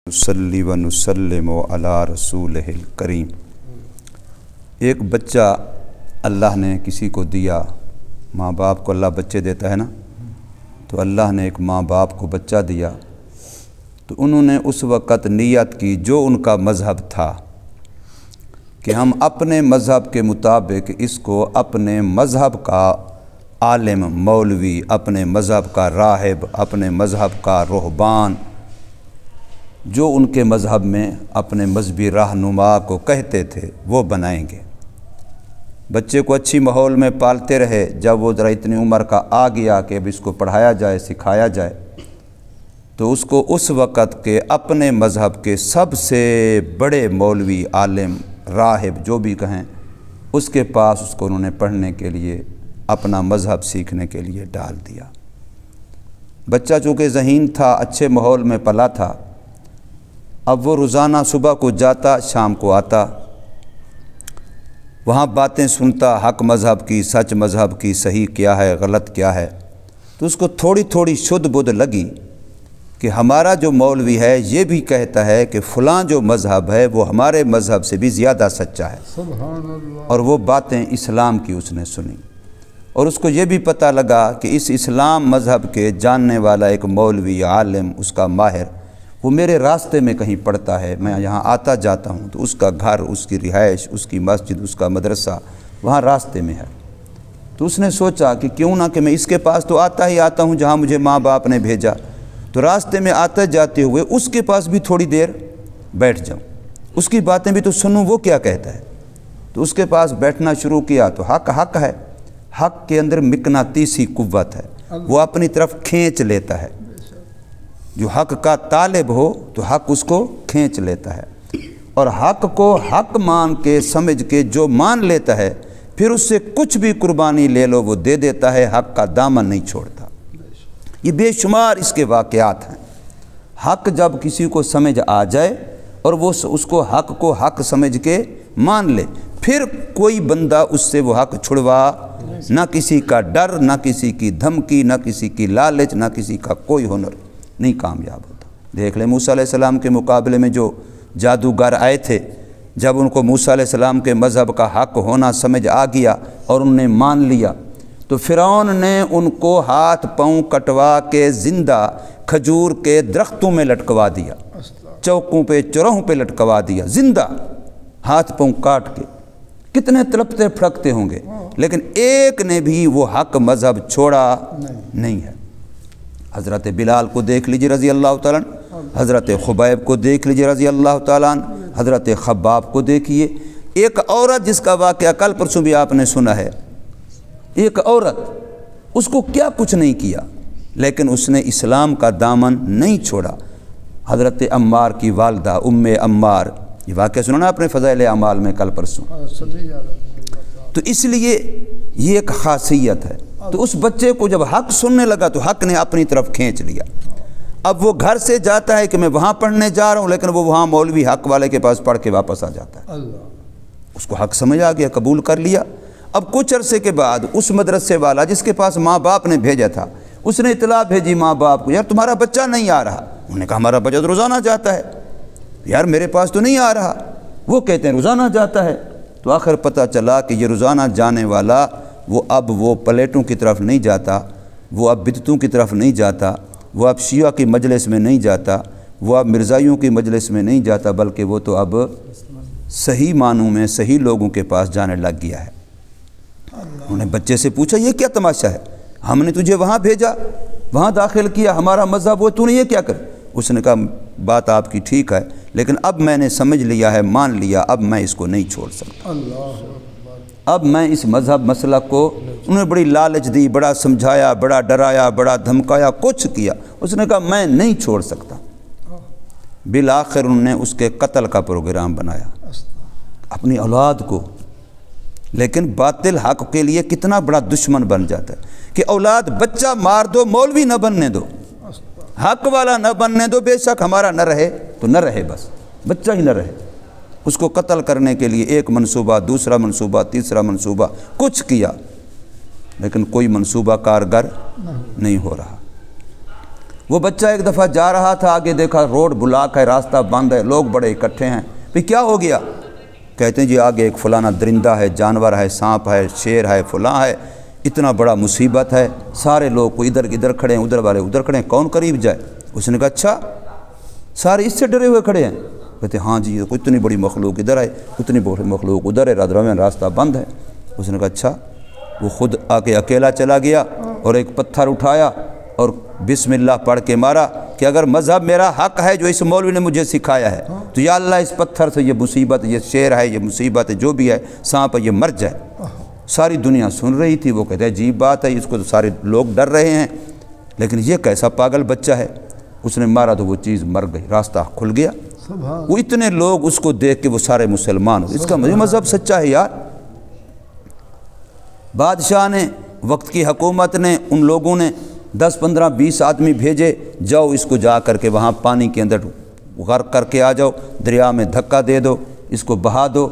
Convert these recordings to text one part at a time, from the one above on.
نصلی و نسلم علی رسولہ کریم۔ ایک بچہ اللہ نے کسی کو دیا، ماں باپ کو اللہ بچے دیتا ہے نا، تو اللہ نے ایک ماں باپ کو بچہ دیا، تو انہوں نے اس وقت نیت کی جو ان کا مذہب تھا کہ ہم اپنے مذہب کے مطابق اس کو اپنے مذہب کا عالم مولوی، اپنے مذہب کا راہب، اپنے مذہب کا رہبان، جو ان کے مذہب میں اپنے مذہبی رہنما کو کہتے تھے وہ بنائیں گے۔ بچے کو اچھی ماحول میں پالتے رہے، جب وہ ذرا اتنی عمر کا آ گیا کہ اب اس کو پڑھایا جائے، سکھایا جائے، تو اس کو اس وقت کے اپنے مذہب کے سب سے بڑے مولوی، عالم، راہب جو بھی کہیں، اس کے پاس اس کو انہوں نے پڑھنے کے لیے، اپنا مذہب سیکھنے کے لیے ڈال دیا۔ بچہ چونکہ ذہین تھا، اچھے ماحول میں پلا تھا، اب وہ روزانہ صبح کو جاتا، شام کو آتا، وہاں باتیں سنتا، حق مذہب کی، سچ مذہب کی، صحیح کیا ہے، غلط کیا ہے، تو اس کو تھوڑی تھوڑی شدھ بدھ لگی کہ ہمارا جو مولوی ہے یہ بھی کہتا ہے کہ فلاں جو مذہب ہے وہ ہمارے مذہب سے بھی زیادہ سچا ہے۔ سبحان اللہ۔ اور وہ باتیں اسلام کی اس نے سنی، اور اس کو یہ بھی پتہ لگا کہ اس اسلام مذہب کے جاننے والا ایک مولوی، عالم، اس کا ماہر، وہ میرے راستے میں کہیں پڑتا ہے، میں یہاں آتا جاتا ہوں، تو اس کا گھر، اس کی رہائش، اس کی مسجد، اس کا مدرسہ وہاں راستے میں ہے۔ تو اس نے سوچا کہ کیوں نہ کہ میں اس کے پاس تو آتا ہی آتا ہوں جہاں مجھے ماں باپ نے بھیجا، تو راستے میں آتے جاتے ہوئے اس کے پاس بھی تھوڑی دیر بیٹھ جاؤں، اس کی باتیں بھی تو سنوں وہ کیا کہتا ہے۔ تو اس کے پاس بیٹھنا شروع کیا تو حق ہے، حق کے اندر مقناطیسی قوت ہے، وہ اپنی طرف کھینچ لیتا ہے۔ جو حق کا طالب ہو تو حق اس کو کھینچ لیتا ہے، اور حق کو حق مان کے سمجھ کے جو مان لیتا ہے پھر اس سے کچھ بھی قربانی لے لو وہ دے دیتا ہے، حق کا دامن نہیں چھوڑتا۔ یہ بے شمار اس کے واقعات ہیں۔ حق جب کسی کو سمجھ آ جائے اور وہ اس کو حق سمجھ کے مان لے، پھر کوئی بندہ اس سے وہ حق چھڑوا، نہ کسی کا ڈر، نہ کسی کی دھمکی، نہ کسی کی لالچ، نہ کسی کا کوئی ہنر نہیں کامیاب ہوتا۔ دیکھ لیں موسیٰ علیہ السلام کے مقابلے میں جو جادوگر آئے تھے، جب ان کو موسیٰ علیہ السلام کے مذہب کا حق ہونا سمجھ آ گیا اور انہوں نے مان لیا، تو فرعون نے ان کو ہاتھ پاؤں کٹوا کے زندہ کھجور کے درختوں میں لٹکوا دیا، چوکوں پہ، چوراہوں پہ لٹکوا دیا، زندہ ہاتھ پاؤں کاٹ کے۔ کتنے تڑپتے پھڑکتے ہوں گے، لیکن ایک نے بھی وہ حق مذہب چھوڑا نہیں ہے۔ حضرت بلال کو دیکھ لیجیے رضی اللہ تعالیٰ عنہ، حضرت خبیب کو دیکھ لیجیے رضی اللہ تعالیٰ عنہ، حضرت خباب کو دیکھیے۔ ایک عورت جس کا واقعہ کل پرسوں بھی آپ نے سنا ہے، ایک عورت، اس کو کیا کچھ نہیں کیا، لیکن اس نے اسلام کا دامن نہیں چھوڑا۔ حضرت عمار کی والدہ ام عمار، یہ واقعہ سنا نا آپ نے فضائل اعمال میں کل پرسوں۔ تو اس لیے یہ ایک خاصیت ہے۔ تو اس بچے کو جب حق سننے لگا تو حق نے اپنی طرف کھینچ لیا۔ اب وہ گھر سے جاتا ہے کہ میں وہاں پڑھنے جا رہا ہوں، لیکن وہ وہاں مولوی حق والے کے پاس پڑھ کے واپس آ جاتا ہے۔ اس کو حق سمجھ آ گیا، قبول کر لیا۔ اب کچھ عرصے کے بعد اس مدرسے والا جس کے پاس ماں باپ نے بھیجا تھا، اس نے اطلاع بھیجی ماں باپ کو، یار تمہارا بچہ نہیں آ رہا۔ انہوں نے کہا ہمارا بچہ تو روزانہ جاتا ہے، یار میرے پاس تو نہیں آ رہا۔ وہ کہتے ہیں روزانہ جاتا ہے۔ تو آخر پتہ چلا کہ یہ روزانہ جانے والا وہ پلیٹوں کی طرف نہیں جاتا، وہ اب بدعتوں کی طرف نہیں جاتا، وہ اب شیعہ کی مجلس میں نہیں جاتا، وہ اب مرزائیوں کی مجلس میں نہیں جاتا، بلکہ وہ تو اب صحیح معنوں میں صحیح لوگوں کے پاس جانے لگ گیا ہے۔ انہوں نے بچے سے پوچھا یہ کیا تماشا ہے، ہم نے تجھے وہاں بھیجا، وہاں داخل کیا، ہمارا مذہب وہ، تو نے یہ کیا کر؟ اس نے کہا بات آپ کی ٹھیک ہے، لیکن اب میں نے سمجھ لیا ہے، مان لیا، اب میں اس کو نہیں چھوڑ سکتا۔ اب میں اس مذہب مسلک کو، انہوں نے بڑی لالچ دی، بڑا سمجھایا، بڑا ڈرایا، بڑا دھمکایا، کچھ کیا، اس نے کہا میں نہیں چھوڑ سکتا۔ بالآخر انہوں نے اس کے قتل کا پروگرام بنایا، اپنی اولاد کو۔ لیکن باطل حق کے لیے کتنا بڑا دشمن بن جاتا ہے کہ اولاد، بچہ مار دو، مولوی نہ بننے دو، حق والا نہ بننے دو، بے شک ہمارا نہ رہے تو نہ رہے، بس بچہ ہی نہ رہے۔ اس کو قتل کرنے کے لیے ایک منصوبہ، دوسرا منصوبہ، تیسرا منصوبہ، کچھ کیا، لیکن کوئی منصوبہ کارگر نہیں ہو رہا۔ وہ بچہ ایک دفعہ جا رہا تھا، آگے دیکھا روڈ بلاک ہے، راستہ بند ہے، لوگ بڑے اکٹھے ہیں، پھر کیا ہو گیا؟ کہتے ہیں جی آگے ایک فلانا درندہ ہے، جانور ہے، سانپ ہے، شیر ہے، فلاں ہے، اتنا بڑا مصیبت ہے، سارے لوگ کو ادھر کھڑے ہیں، ادھر والے ادھر کھڑے ہیں، کون قریب جائے؟ اس نے کہا اچھا سارے اس سے ڈرے ہوئے کھڑے ہیں؟ کہتے ہاں جی اتنی بڑی مخلوق ادھر ہے، اتنی بڑی مخلوق ادھر ہے، راستہ بند ہے۔ اس نے کہا اچھا۔ وہ خود آ کے اکیلا چلا گیا اور ایک پتھر اٹھایا اور بسم اللہ پڑھ کے مارا کہ اگر مذہب میرا حق ہے جو اس مولوی نے مجھے سکھایا ہے تو یا اللہ اس پتھر سے یہ مصیبت، یہ شیر ہے، یہ مصیبت ہے، جو بھی ہے، سانپ ہے، یہ مر جائے۔ ساری دنیا سن رہی تھی، وہ کہتے ہیں عجیب بات ہے، اس کو تو سارے لوگ ڈر رہے ہیں، لیکن یہ کیسا پاگل بچہ ہے۔ اس نے مارا تو وہ چیز مر گئی، راستہ کھل گیا۔ وہ اتنے لوگ اس کو دیکھ کے وہ سارے مسلمان ہو، اس کا مذہب سچا ہے یار۔ بادشاہ نے، وقت کی حکومت نے، ان لوگوں نے 10 15 20 آدمی بھیجے، جاؤ اس کو جا کر کے وہاں پانی کے اندر غرق کر کے آ جاؤ، دریا میں دھکا دے دو، اس کو بہا دو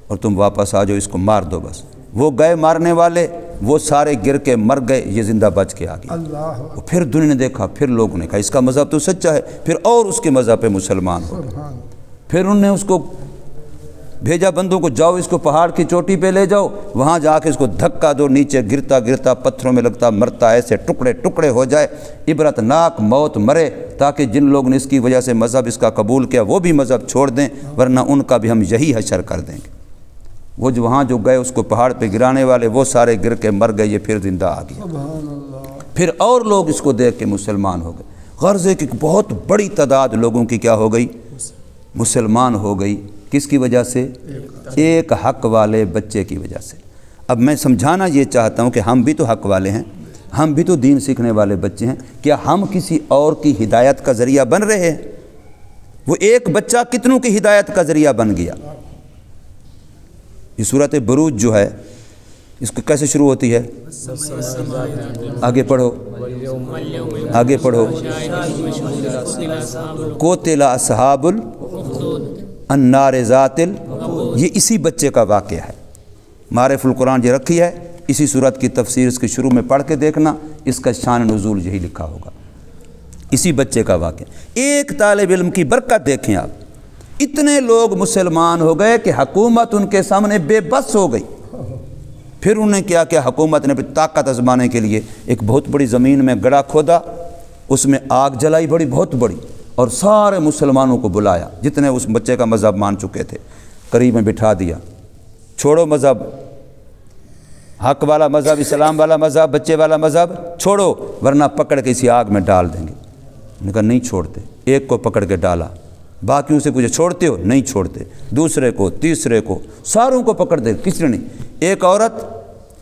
اور تم واپس آ جاؤ، اس کو مار دو بس۔ وہ گئے مارنے والے، وہ سارے گر کے مر گئے، یہ زندہ بچ کے آ گیا۔ پھر دنیا نے دیکھا، پھر لوگوں نے کہا اس کا مذہب تو سچا ہے، پھر اور اس کے مذہب پہ مسلمان ہو گئے۔ پھر انہوں نے اس کو بھیجا بندوں کو، جاؤ اس کو پہاڑ کی چوٹی پہ لے جاؤ، وہاں جا کے اس کو دھکا دو، نیچے گرتا گرتا پتھروں میں لگتا مرتا، ایسے ٹکڑے ٹکڑے ہو جائے، عبرتناک موت مرے، تاکہ جن لوگوں نے اس کی وجہ سے مذہب اس کا قبول کیا وہ بھی مذہب چھوڑ دیں، ورنہ ان کا بھی ہم یہی حشر کر دیں گے۔ وہ جو وہاں جو گئے اس کو پہاڑ پہ گرانے والے، وہ سارے گر کے مر گئے، یہ پھر زندہ آ گیا۔ پھر اور لوگ اس کو دیکھ کے مسلمان ہو گئے۔ غرض ہے کہ بہت بڑی تعداد لوگوں کی کیا ہو گئی؟ مسلمان ہو گئی۔ کس کی وجہ سے؟ ایک حق والے بچے کی وجہ سے۔ اب میں سمجھانا یہ چاہتا ہوں کہ ہم بھی تو حق والے ہیں، ہم بھی تو دین سیکھنے والے بچے ہیں، کیا ہم کسی اور کی ہدایت کا ذریعہ بن رہے ہیں؟ وہ ایک بچہ کتنوں کی ہدایت کا ذریعہ بن گیا۔ یہ سورۃ بروج جو ہے، اس کو کیسے شروع ہوتی ہے؟ آگے پڑھو، آگے پڑھو۔ قتل اصحاب النار ذات یہ اسی بچے کا واقعہ ہے۔ معارف القرآن جو رکھی ہے، اسی صورت کی تفسیر اس کے شروع میں پڑھ کے دیکھنا، اس کا شان نزول یہی لکھا ہوگا، اسی بچے کا واقعہ۔ ایک طالب علم کی برکت دیکھیں آپ، اتنے لوگ مسلمان ہو گئے کہ حکومت ان کے سامنے بے بس ہو گئی۔ پھر انہیں کیا کیا؟ حکومت نے طاقت آزمانے کے لیے ایک بہت بڑی زمین میں گڑھا کھودا، اس میں آگ جلائی بڑی بہت بڑی، اور سارے مسلمانوں کو بلایا جتنے اس بچے کا مذہب مان چکے تھے، قریب میں بٹھا دیا۔ چھوڑو مذہب، حق والا مذہب، اسلام والا مذہب، بچے والا مذہب چھوڑو، ورنہ پکڑ کے اسی آگ میں ڈال دیں گے۔ انہوں نے کہا نہیں چھوڑتے۔ ایک کو پکڑ کے ڈالا، باقیوں سے پوچھا چھوڑتے ہو؟ نہیں چھوڑتے۔ دوسرے کو، تیسرے کو، ساروں کو پکڑ دے، کسی نے نہیں۔ ایک عورت،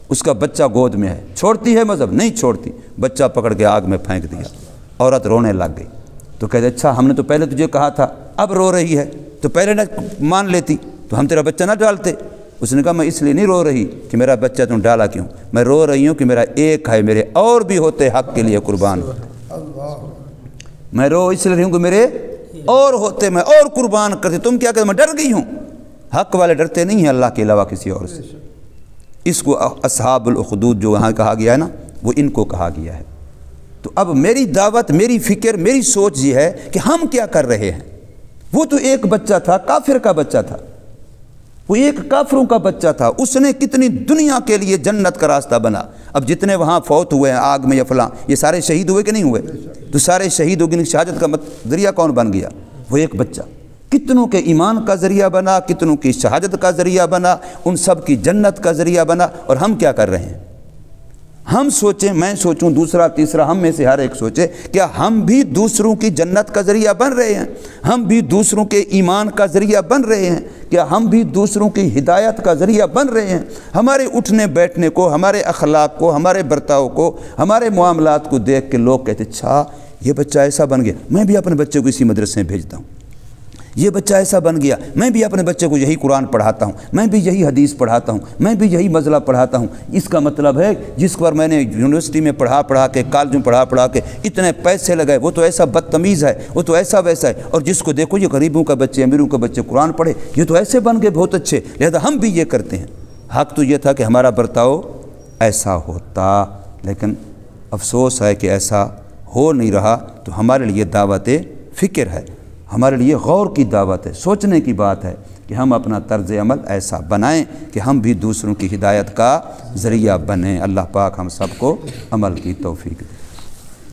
اس کا بچہ گود میں ہے، چھوڑتی ہے مذہب؟ نہیں چھوڑتی۔ بچہ پکڑ کے آگ میں پھینک دیا، عورت رونے لگ گئی۔ تو کہتے اچھا ہم نے تو پہلے تجھے کہا تھا، اب رو رہی ہے، تو پہلے نہ مان لیتی تو ہم تیرا بچہ نہ ڈالتے۔ اس نے کہا میں اس لیے نہیں رو رہی کہ میرا بچہ تم ڈالا کیوں، میں رو رہی ہوں کہ میرا ایک ہے، میرے اور بھی ہوتے حق کے لیے قربان ہوتے۔ میں رو اس لیے رہی ہوں کہ میرے اور ہوتے، میں اور قربان کرتے۔ تم کیا کہتے؟ میں ڈر گئی ہوں۔ حق والے ڈرتے نہیں ہیں اللہ کے علاوہ کسی اور سے۔ اس کو اصحاب الاخدود جو وہاں کہا گیا ہے نا، وہ ان کو کہا گیا ہے۔ تو اب میری دعوت، میری فکر، میری سوچ یہ ہے کہ ہم کیا کر رہے ہیں۔ وہ تو ایک بچہ تھا، کافر کا بچہ تھا، وہ ایک کافروں کا بچہ تھا، اس نے کتنی دنیا کے لیے جنت کا راستہ بنا۔ اب جتنے وہاں فوت ہوئے ہیں آگ میں یا فلاں، یہ سارے شہید ہوئے کہ نہیں ہوئے؟ تو سارے شہید ہو گئے، شہادت کا ذریعہ کون بن گیا؟ وہ ایک بچہ۔ کتنوں کے ایمان کا ذریعہ بنا، کتنوں کی شہادت کا ذریعہ بنا، ان سب کی جنت کا ذریعہ بنا۔ اور ہم کیا کر رہے ہیں؟ ہم سوچیں، میں سوچوں، دوسرا تیسرا، ہم میں سے ہر ایک سوچے، کیا ہم بھی دوسروں کی جنت کا ذریعہ بن رہے ہیں؟ ہم بھی دوسروں کے ایمان کا ذریعہ بن رہے ہیں؟ کیا ہم بھی دوسروں کی ہدایت کا ذریعہ بن رہے ہیں؟ ہمارے اٹھنے بیٹھنے کو، ہمارے اخلاق کو، ہمارے برتاؤ کو، ہمارے معاملات کو دیکھ کے لوگ کہتے اچھا یہ بچہ ایسا بن گیا، میں بھی اپنے بچے کو اسی مدرسے میں بھیجتا ہوں۔ یہ بچہ ایسا بن گیا، میں بھی اپنے بچے کو یہی قرآن پڑھاتا ہوں، میں بھی یہی حدیث پڑھاتا ہوں، میں بھی یہی مزلہ پڑھاتا ہوں۔ اس کا مطلب ہے جس پر میں نے یونیورسٹی میں پڑھا کے، کالج میں پڑھا کے اتنے پیسے لگائے، وہ تو ایسا بدتمیز ہے، وہ تو ایسا ویسا ہے، اور جس کو دیکھو یہ غریبوں کا بچے، امیروں کا بچے قرآن پڑھے، یہ تو ایسے بن گئے بہت اچھے، لہذا ہم بھی یہ کرتے ہیں۔ حق تو یہ تھا کہ ہمارا برتاؤ ایسا ہوتا، لیکن افسوس ہے کہ ایسا ہو نہیں رہا تو ہمارے لیے دعوت فکر ہے، ہمارے لیے غور کی دعوت ہے، سوچنے کی بات ہے کہ ہم اپنا طرز عمل ایسا بنائیں کہ ہم بھی دوسروں کی ہدایت کا ذریعہ بنیں۔ اللہ پاک ہم سب کو عمل کی توفیق دے۔